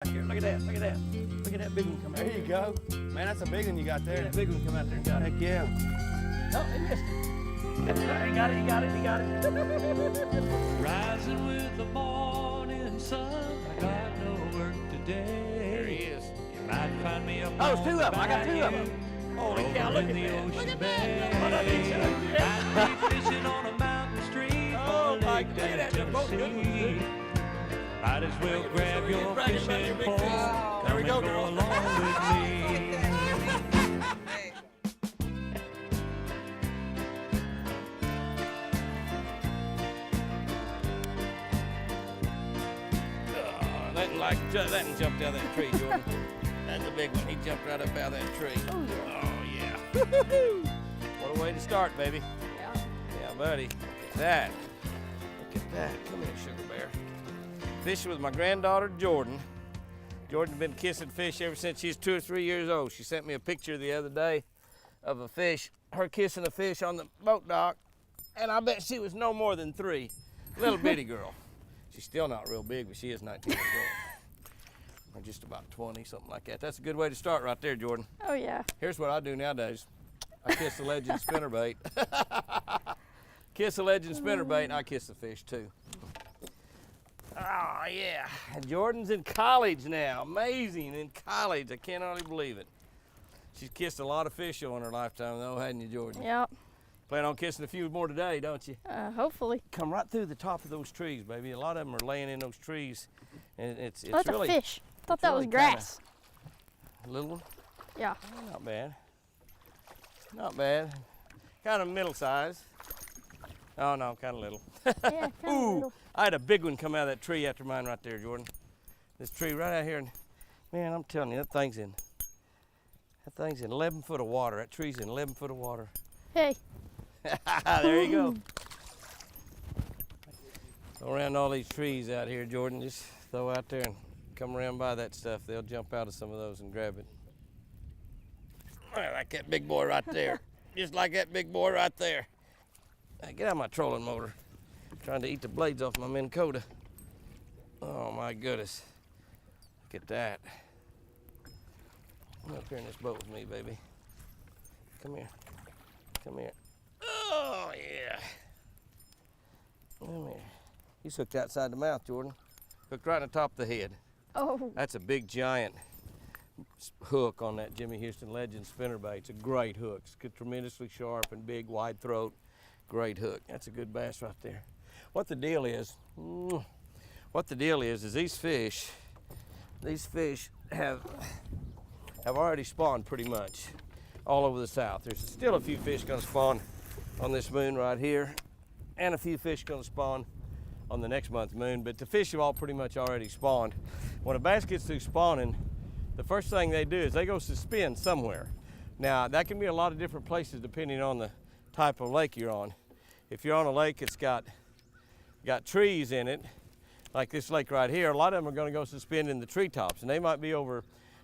Here, look at that, look at that. Look at that big one come out. There you go. Man, that's a big one you got there. Look at that big one come out there and got it. Heck yeah. Oh, he missed it. He got it, he got it, he got it. Rising with the morning sun, I got no work today. There he is. You might find me up Oh, it's two of them. I got two of them. Holy cow, look at that. Look at that. What are they doing? I'd be fishing on a mountain stream Oh, or a my lake God. down They're both good ones, Tennessee. Might as well grab your fishing pole. There we go, Come and girl. along with me. Oh, that one jumped out of that tree, Jordan. That's a big one. He jumped right up out of that tree. Oh, yeah. What a way to start, baby. Yeah. Yeah, buddy. Look at that. Look at that. Come here, sugar bear. Fishing with my granddaughter, Jordyn. Jordyn's been kissing fish ever since she's 2 or 3 years old. She sent me a picture the other day of a fish, her kissing a fish on the boat dock, and I bet she was no more than 3. Little bitty girl. She's still not real big, but she is 19 years old. Or just about 20, something like that. That's a good way to start right there, Jordyn. Oh, yeah. Here's what I do nowadays. I kiss the legend spinnerbait. Kiss the legend spinnerbait, and I kiss the fish too. Oh, yeah. And Jordyn's in college now. Amazing, in college. I can't hardly believe it. She's kissed a lot of fish in her lifetime, though, hadn't you, Jordyn? Yep. Plan on kissing a few more today, don't you? Hopefully. Come right through the top of those trees, baby. A lot of them are laying in those trees, and it's Oh, that's really a fish. I thought that was really kinda- grass. a little one. Yeah. Not bad. Not bad. Kind of middle size. Oh no, kind of little. Yeah, kind of Ooh, little. I had a big one come out of that tree after mine right there, Jordyn. This tree right out here, and man, I'm telling you, that thing's in 11 foot of water. That tree's in 11 foot of water. Hey. There you go. Go around all these trees out here, Jordyn. Just throw out there and come around by that stuff. They'll jump out of some of those and grab it. Like that big boy right there. Just like that big boy right there. Hey, get out of my trolling motor. Trying to eat the blades off my Minn Kota. Oh my goodness. Look at that. Come up here in this boat with me, baby. Come here. Come here. Oh yeah. Come here. He's hooked outside the mouth, Jordyn. Hooked right on the top of the head. Oh. That's a big giant hook on that Jimmy Houston Legend spinnerbait. It's a great hook. It's tremendously sharp and big, wide throat. Great hook. That's a good bass right there. What the deal is these fish have already spawned pretty much all over the south. There's still a few fish gonna spawn on this moon right here, and a few fish gonna spawn on the next month's moon, but the fish have all pretty much already spawned. When a bass gets through spawning, the first thing they do is they go suspend somewhere. Now, that can be a lot of different places depending on the type of lake you're on. If you're on a lake that's got trees in it, like this lake right here, a lot of them are gonna go suspend in the treetops, and they might be over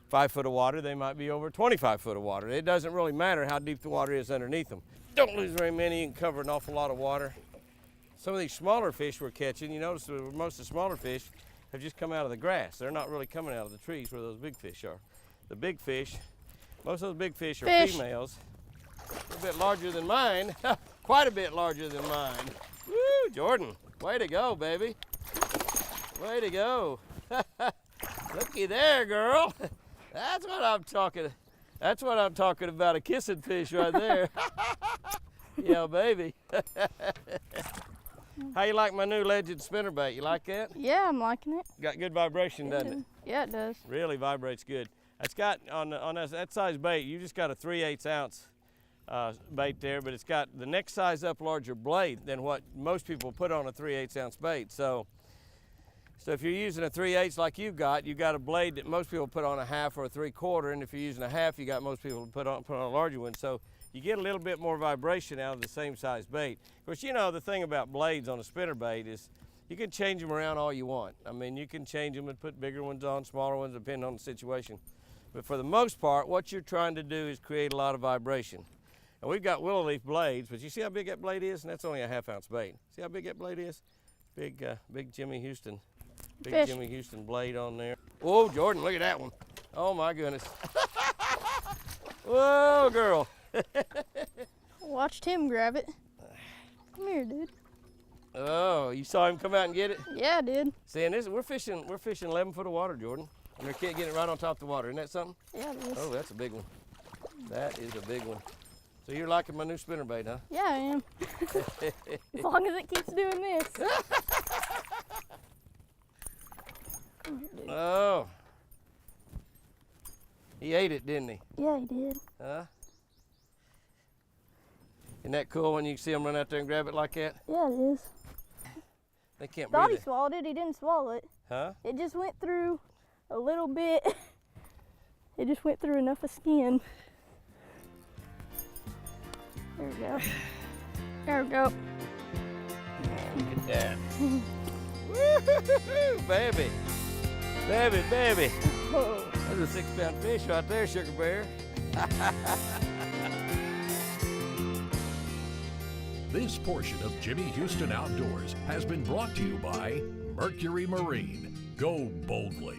5 foot of water, they might be over 25 foot of water. It doesn't really matter how deep the water is underneath them. Don't lose very many, you can cover an awful lot of water. Some of these smaller fish we're catching, you notice that most of the smaller fish have just come out of the grass. They're not really coming out of the trees where those big fish are. The big fish, most of those big fish are females. A bit larger than mine, quite a bit larger than mine. Woo, Jordyn, way to go, baby. Way to go. Looky there, girl. That's what I'm talking about, a kissing fish right there. Yeah, baby. How you like my new Legend spinnerbait? You like that? Yeah, I'm liking it. Got good vibration, doesn't it? Yeah, it does. Really vibrates good. It's got, on that size bait, you just got a 3/8 ounce bait there, but it's got the next size up larger blade than what most people put on a 3/8 ounce bait. So if you're using a 3/8 like you got a blade that most people put on a 1/2 or a 3/4, and if you're using a 1/2, you got most people put on a larger one. So you get a little bit more vibration out of the same size bait. Of course, you know, the thing about blades on a spinnerbait is you can change them around all you want. I mean, you can change them and put bigger ones on, smaller ones, depending on the situation. But for the most part, what you're trying to do is create a lot of vibration. And we've got willow leaf blades, but you see how big that blade is? And that's only a 1/2 ounce bait. See how big that blade is? Big Jimmy Houston. Big Fish. Jimmy Houston blade on there. Whoa, Jordyn, look at that one. Oh my goodness. Whoa, girl. Watched him grab it. Come here, dude. Oh, you saw him come out and get it? Yeah, I did. See, and we're fishing 11 foot of water, Jordyn. And we can't get it right on top of the water. Isn't that something? Yeah, it is. Oh, that's a big one. That is a big one. So you're liking my new spinnerbait, huh? Yeah, I am. As long as it keeps doing this. Come here, dude. Oh. He ate it, didn't he? Yeah, he did. Huh? Isn't that cool when you can see him run out there and grab it like that? Yeah, it is. They can't Thought breathe he swallowed it. He didn't swallow it. Huh? It just went through a little bit. It just went through enough of skin. There we go. There we go. Look at that. Woo-hoo-hoo, baby. Baby, baby. Oh. That's a 6-pound fish right there, Sugar Bear. This portion of Jimmy Houston Outdoors has been brought to you by Mercury Marine. Go boldly.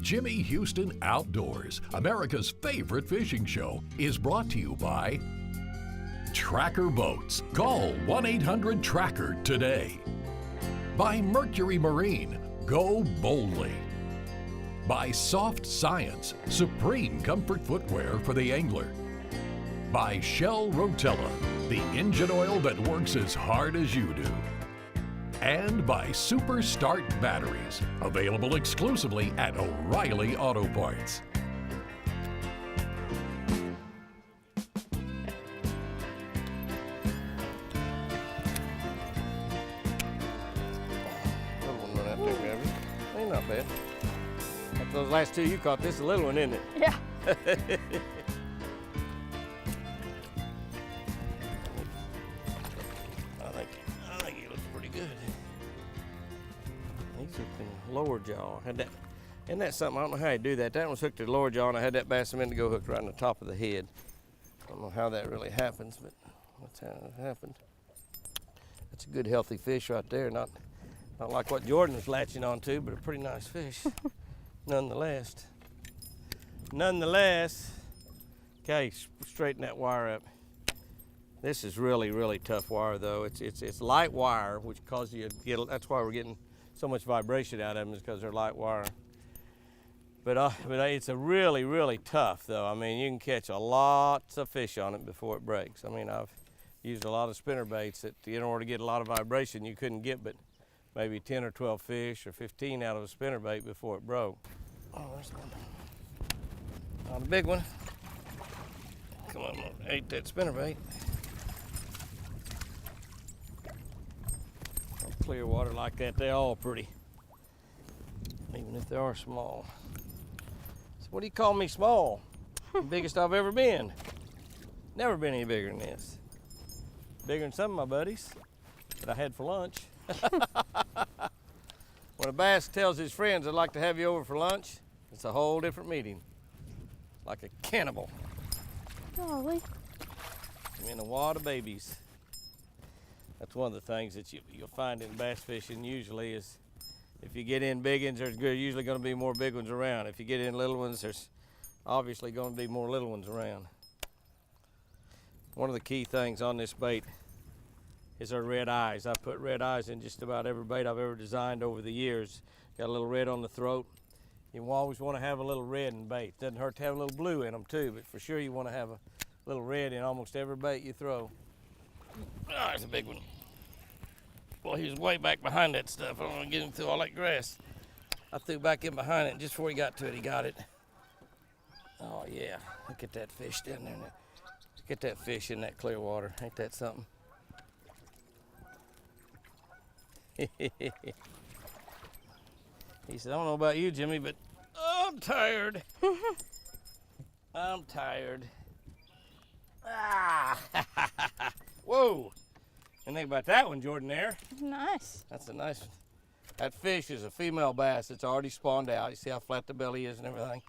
Jimmy Houston Outdoors, America's favorite fishing show, is brought to you by Tracker Boats. Call 1-800-TRACKER today. By Mercury Marine. Go boldly. By Soft Science, supreme comfort footwear for the angler. By Shell Rotella, the engine oil that works as hard as you do. And by Super Start Batteries, available exclusively at O'Reilly Auto Parts. Little one run out there and grab it. Ain't not bad. After those last two you caught, this is a little one, isn't it? Yeah. I think he looks pretty good. He's hooked in the lower jaw. Isn't that something? I don't know how you do that. That one's hooked to the lower jaw, and I had that bass indigo hooked right on the top of the head. I don't know how that really happens, but that's how it happened. That's a good, healthy fish right there. Not like what Jordyn was latching onto, but a pretty nice fish, nonetheless. Okay, straighten that wire up. This is really, really tough wire, though. It's light wire, which causes you to get. That's why we're getting so much vibration out of them, is because they're light wire. But it's a really, really tough, though. I mean, you can catch a lot of fish on it before it breaks. I mean, I've used a lot of spinner baits that, in order to get a lot of vibration, you couldn't get but maybe 10 or 12 fish or 15 out of a spinner bait before it broke. Oh, there's one. Not a big one. Come on, ate that spinner bait. Clear water like that, they're all pretty, even if they are small. So what do you call me small? The biggest I've ever been. Never been any bigger than this. Bigger than some of my buddies that I had for lunch. When a bass tells his friends, I'd like to have you over for lunch, it's a whole different meeting. Like a cannibal. Golly. I'm in a wad of babies. That's one of the things that you'll find in bass fishing usually is if you get in big ones, there's usually going to be more big ones around. If you get in little ones, there's obviously going to be more little ones around. One of the key things on this bait is our red eyes. I put red eyes in just about every bait I've ever designed over the years. Got a little red on the throat. You always want to have a little red in bait. Doesn't hurt to have a little blue in them too, but for sure you want to have a little red in almost every bait you throw. Oh, there's a big one. Well, he was way back behind that stuff. I don't want to get him through all that grass. I threw back in behind it, and just before he got to it, he got it. Oh, yeah. Look at that fish down there. Look at that fish in that clear water. Ain't that something? He said, I don't know about you, Jimmy, but I'm tired. I'm tired. Ah! Whoa! And think about that one, Jordyn, there. Nice. That's a nice one. That fish is a female bass that's already spawned out. You see how flat the belly is and everything.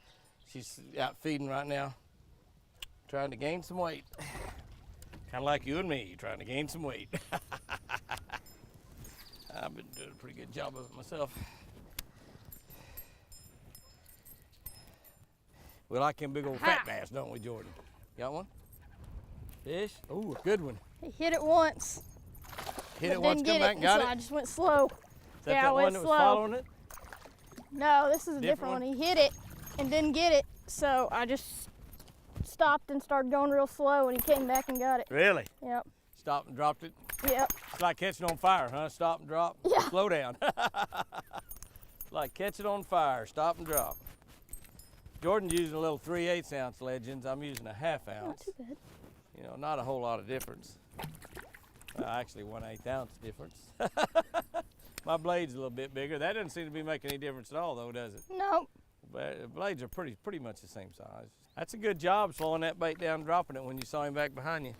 She's out feeding right now, trying to gain some weight. Kind of like you and me, trying to gain some weight. I've been doing a pretty good job of it myself. We like them big old fat bass, don't we, Jordyn? Got one? Fish? Ooh, a good one. He hit it once. Hit it but once, didn't come get back it, and got so it? I just went slow. Is that Yeah, I that went one that was slow. following it? No, this is a different Different one. He hit it and didn't get it, so I just stopped and started going real slow, and he came back and got it. Really? Yep. Stopped and dropped it? Yep. It's like catching on fire, huh? Stop and drop, Yeah. slow down. It's like catching on fire, stop and drop. Jordyn's using a little 3/8 ounce Legends. I'm using a 1/2 Not ounce. too bad. You know, not a whole lot of difference. Actually, 1/8 ounce difference. My blade's a little bit bigger. That doesn't seem to be making any difference at all, though, does it? Nope. But the blades are pretty much the same size. That's a good job slowing that bait down and dropping it when you saw him back behind you.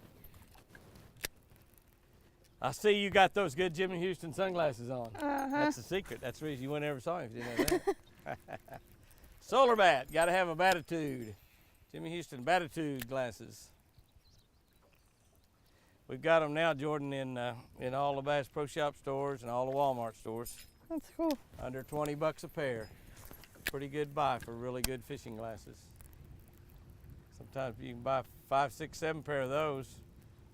I see you got those good Jimmy Houston sunglasses on. That's the secret. That's the reason you never saw him if you didn't know that. Solar bat, gotta have a batitude. Jimmy Houston batitude glasses. We've got them now, Jordyn, in all the Bass Pro Shop stores and all the Walmart stores. That's cool. Under 20 bucks a pair. Pretty good buy for really good fishing glasses. Sometimes you can buy 5, 6, 7 pair of those,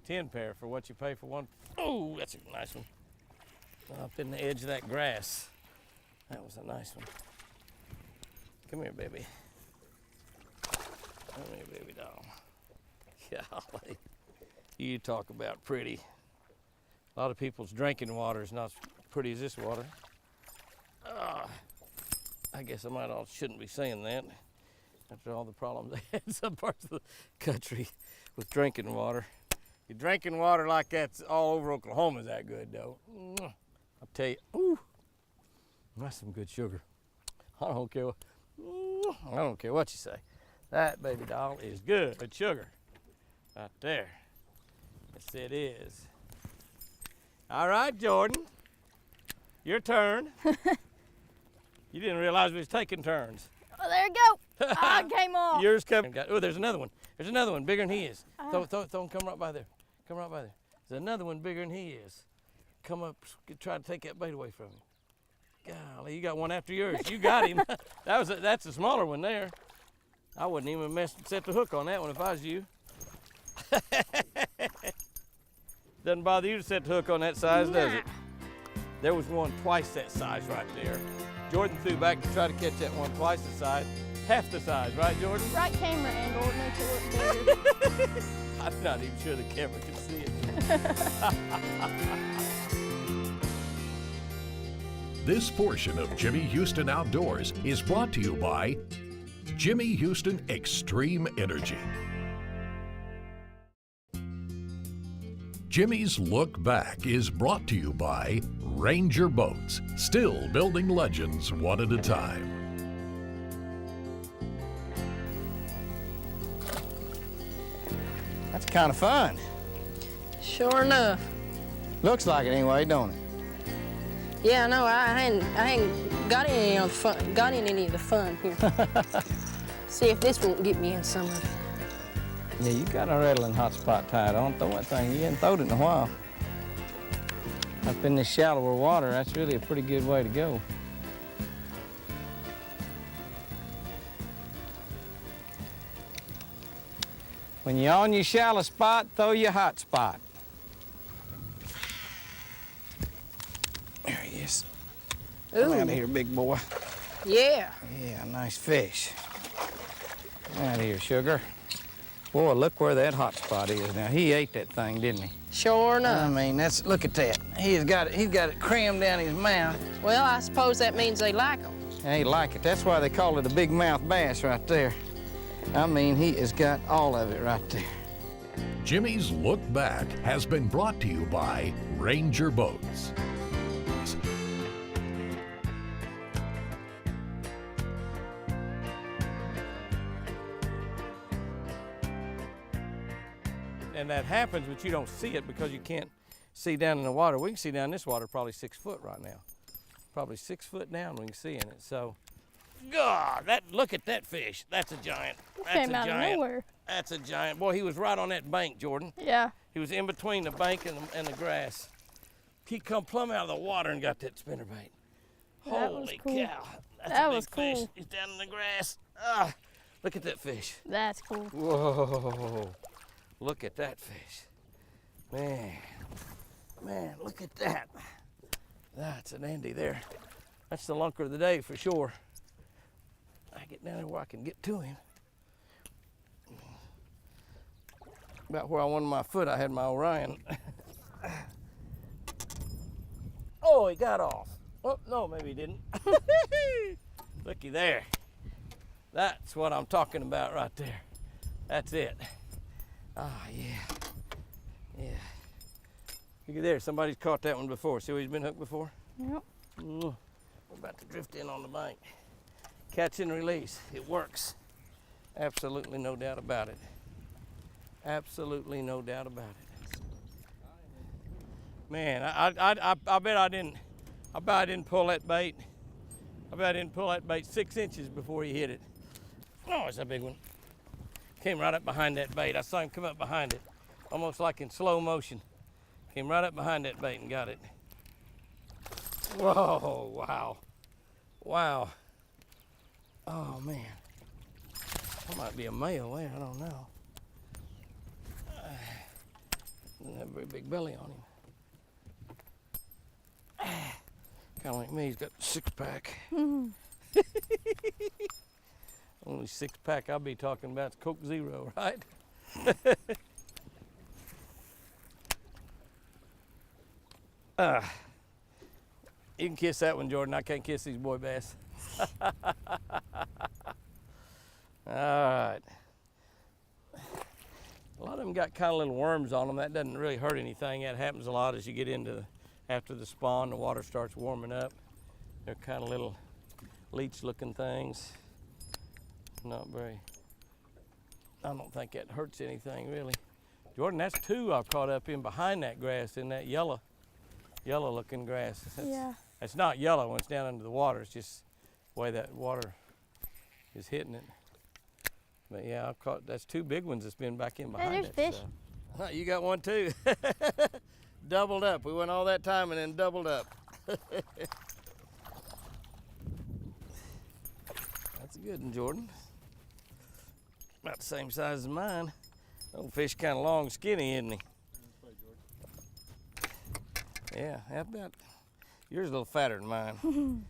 10 pair for what you pay for one. Oh, that's a nice one. Up in the edge of that grass. That was a nice one. Come here, baby. Come here, baby doll. Golly. You talk about pretty. A lot of people's drinking water is not as pretty as this water. I guess shouldn't be saying that after all the problems they had in some parts of the country with drinking water. Your drinking water like that's all over Oklahoma is that good, though. I'll tell you, ooh, that's some good sugar. I don't care what you say. That baby doll is good. Good sugar right there. Yes, it is. All right, Jordyn, your turn. You didn't realize we was taking turns. Oh, there you go. It came off. Yours coming. Oh, there's another one. There's another one bigger than he is. Throw him, come right by there. Come right by there. There's another one bigger than he is. Come up, try to take that bait away from him. Golly, you got one after yours. You got him. That's a smaller one there. I wouldn't even set the hook on that one if I was you. Doesn't bother you to set the hook on that size, does it? There was one twice that size right there. Jordyn threw back to try to catch that one twice the size. Half the size, right, Jordyn? Right camera angle makes it look bigger. I'm not even sure the camera can see it. This portion of Jimmy Houston Outdoors is brought to you by Jimmy Houston Extreme Energy. Jimmy's Look Back is brought to you by Ranger Boats, still building legends one at a time. That's kind of fun. Sure enough. Looks like it anyway, don't it? Yeah, no, I hadn't got any of the fun here. See if this won't get me in some of it. Yeah, you got a rattling hot spot tied on. Throw that thing. You hadn't thrown it in a while. Up in this shallower water, that's really a pretty good way to go. When you're on your shallow spot, throw your hot spot. There he is. Come out of here, big boy. Yeah. Yeah, nice fish. Come out of here, sugar. Boy, look where that hot spot is now. He ate that thing, didn't he? Sure enough. I mean, look at that. He's got it crammed down his mouth. Well, I suppose that means they like them. They like it. That's why they call it a big mouth bass right there. I mean, he has got all of it right there. Jimmy's Look Back has been brought to you by Ranger Boats. And that happens, but you don't see it because you can't see down in the water. We can see down this water probably 6 foot right now. Probably 6 foot down we can see in it. So, God, look at that fish. That's a giant. It That's came a out giant. of nowhere. That's a giant. Boy, he was right on that bank, Jordyn. Yeah. He was in between the bank and the grass. He come plumb out of the water and got that spinnerbait. That was Holy cool. cow. That's That a big was fish. cool. He's down in the grass. Look at that fish. That's cool. Whoa, look at that fish. Man, look at that. That's a dandy there. That's the lunker of the day for sure. I get down there where I can get to him. About where I wanted my foot, I had my Orion. Oh, he got off. Oh, no, maybe he didn't. Looky there. That's what I'm talking about right there. That's it. Ah, yeah. Yeah. Look at there, somebody's caught that one before. See where he's been hooked before? Yep. We're about to drift in on the bank. Catch and release, it works. Absolutely no doubt about it. Absolutely no doubt about it. Man, I bet I didn't pull that bait. I bet I didn't pull that bait 6 inches before he hit it. Oh, it's a big one. Came right up behind that bait. I saw him come up behind it, almost like in slow motion. Came right up behind that bait and got it. Whoa, wow. Wow. Oh, man. That might be a male there, I don't know. Doesn't have a very big belly on him. Kind of like me, he's got a 6-pack. Only 6-pack I'll be talking about is Coke Zero, right? You can kiss that one, Jordan. I can't kiss these boy bass. All right. A lot of them got kind of little worms on them. That doesn't really hurt anything. That happens a lot as you get into after the spawn, the water starts warming up. They're kind of little leech-looking things. Not very, I don't think that hurts anything really. Jordan, that's 2 I've caught up in behind that grass, in that yellow looking grass. Yeah. It's not yellow when it's down under the water. It's just the way that water is hitting it. But yeah, I've caught, that's 2 big ones that's been back in behind there's it. fish. So. You got one too. Doubled up. We went all that time and then doubled up. That's a good one, Jordan. About the same size as mine. Old fish kind of long, skinny, isn't he? Yeah, how about yours? A little fatter than mine.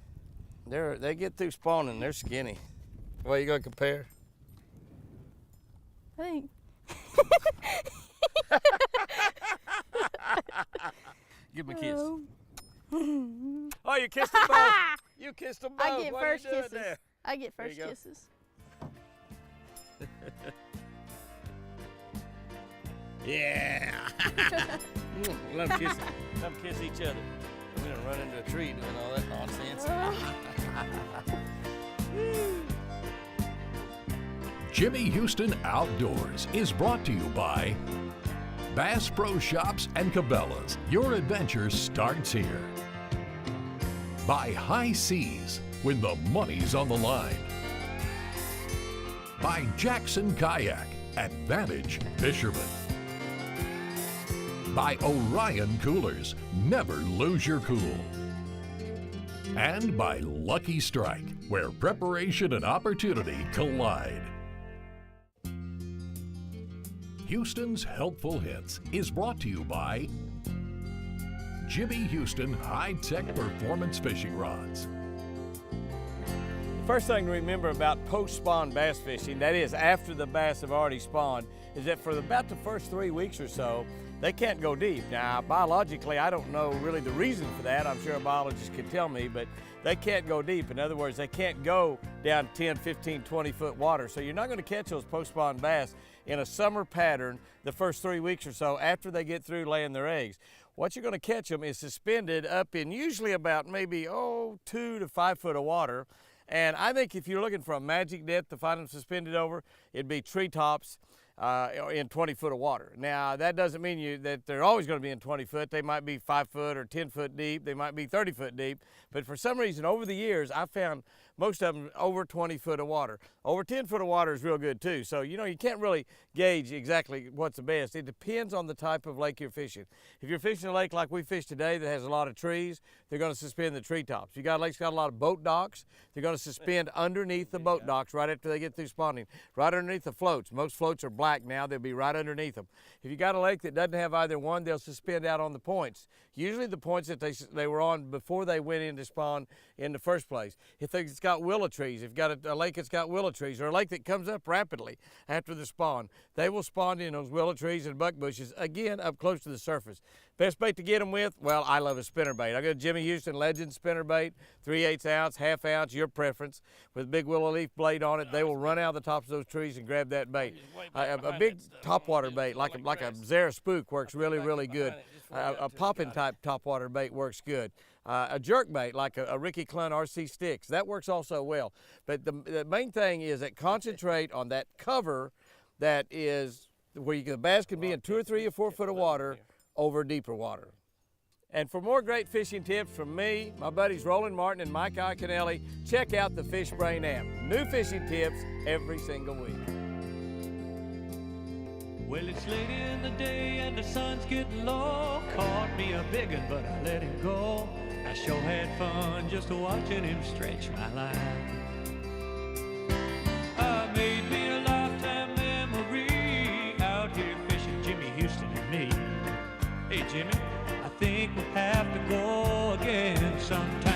They get through spawning, they're skinny. Well, you gonna compare? Hey. Give me a kiss. Oh, you kissed them both. You kissed them both. I get What first are you doing kisses. there? I get There first you go. kisses. Yeah. Let them kiss each other. We're gonna run into a tree doing all that nonsense. Jimmy Houston Outdoors is brought to you by Bass Pro Shops and Cabela's. Your adventure starts here. By High Seas, when the money's on the line. By Jackson Kayak, Advantage Fisherman. By Orion Coolers, never lose your cool. And by Lucky Strike, where preparation and opportunity collide. Houston's Helpful Hints is brought to you by Jimmy Houston High-Tech Performance Fishing Rods. The first thing to remember about post-spawn bass fishing, that is after the bass have already spawned, is that for about the first 3 weeks or so, they can't go deep. Now, biologically, I don't know really the reason for that. I'm sure a biologist could tell me, but they can't go deep. In other words, they can't go down 10, 15, 20-foot water. So you're not going to catch those post-spawn bass in a summer pattern the first 3 weeks or so after they get through laying their eggs. What you're going to catch them is suspended up in usually about maybe 2 to 5 foot of water. And I think if you're looking for a magic depth to find them suspended over, it'd be treetops in 20 foot of water. Now, that doesn't mean that they're always going to be in 20 foot. They might be 5 foot or 10 foot deep. They might be 30 foot deep. But for some reason, over the years, I found most of them over 20 foot of water. Over 10 foot of water is real good too. So, you know, you can't really gauge exactly what's the best. It depends on the type of lake you're fishing. If you're fishing a lake like we fish today that has a lot of trees, they're going to suspend the treetops. If you got a lake that's got a lot of boat docks, they're going to suspend underneath the boat docks right after they get through spawning, right underneath the floats. Most floats are black now, they'll be right underneath them. If you got a lake that doesn't have either one, they'll suspend out on the points. Usually the points that they were on before they went in to spawn in the first place. If it's got willow trees, if you've got a lake that's got willow trees, or a lake that comes up rapidly after the spawn, they will spawn in those willow trees and buck bushes, again, up close to the surface. Best bait to get them with? Well, I love a spinnerbait. I got a Jimmy Houston Legend spinnerbait, 3/8 ounce, half ounce, your preference, with a big willow leaf blade on it. They will run out of the tops of those trees and grab that bait. A big topwater bait, like a Zara spook, works really, really good. A popping type topwater bait works good. A jerk bait, like a Ricky Clun RC Sticks, that works also well. But the main thing is that concentrate on that cover that is where the bass can be in 2 or 3 or 4 foot of water over deeper water. And for more great fishing tips from me, my buddies Roland Martin and Mike Iaconelli, check out the Fish Brain app. New fishing tips every single week. Well, it's late in the day and the sun's getting low. Caught me a big one, but I let him go. I sure had fun just watching him stretch my line. Made me a lifetime memory out here fishing Jimmy Houston and me. Hey Jimmy, I think we'll have to go again sometime.